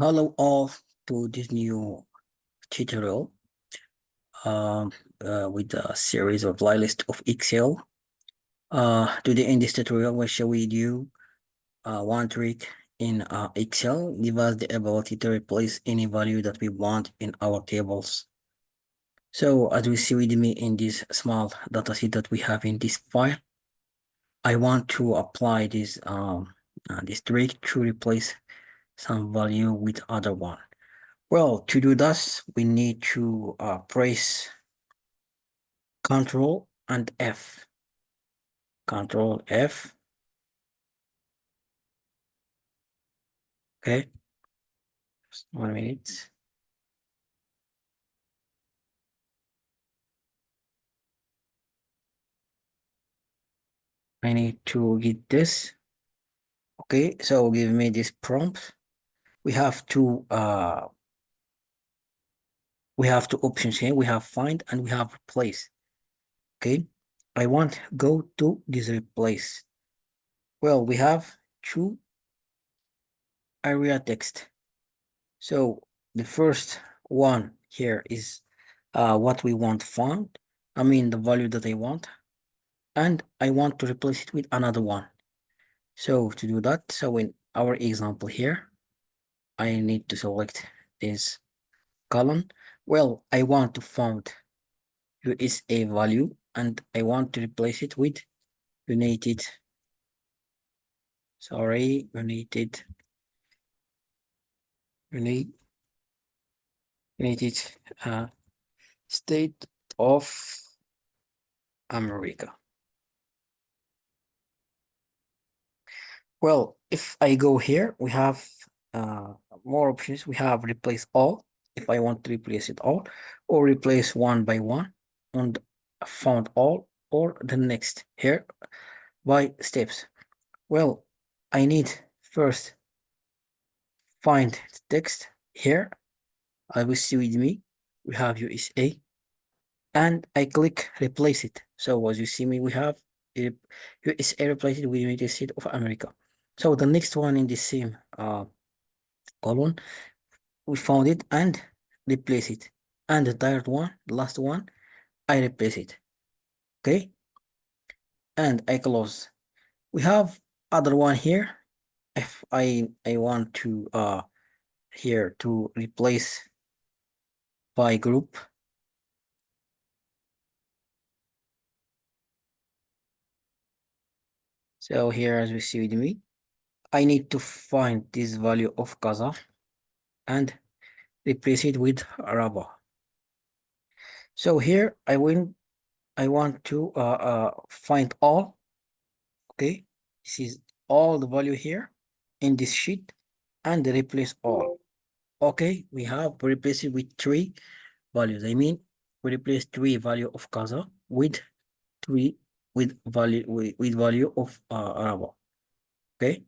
Hello all to this new tutorial um, with a series of playlist of Excel. Today in this tutorial, we'll show you one trick in Excel. Give us the ability to replace any value that we want in our tables. So as we see with me in this small dataset that we have in this file, I want to apply this trick to replace some value with other one. Well, to do this, we need to press Control and F. Control F. Okay. Just 1 minute. I need to get this. Okay, so give me this prompt. We have two options here. We have find and we have replace. Okay. I want go to this replace. Well, we have two area text. So the first one here is what we want found. I mean the value that I want. And I want to replace it with another one. So to do that, so in our example here, I need to select this column. Well, I want to find USA value and I want to replace it with United, United State of America. Well, if I go here, we have more options. We have replace all, if I want to replace it all, or replace one by one, and found all, or the next here by steps. Well, I need first find text here. I will see with me. We have USA, and I click replace it. So as you see me, we have USA replaced with United States of America. So the next one in the same column, we found it and replace it. And the third one, the last one, I replace it. Okay. And I close. We have other one here. If I want to here to replace by group. So here as we see with me, I need to find this value of Kaza and replace it with Araba. So here I want to find all. Okay, this is all the value here in this sheet and replace all. Okay, we have replaced it with three values. I mean, we replace three value of Kaza with three with value of Araba. Okay.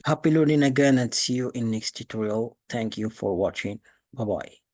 Happy learning again and see you in next tutorial. Thank you for watching. Bye bye.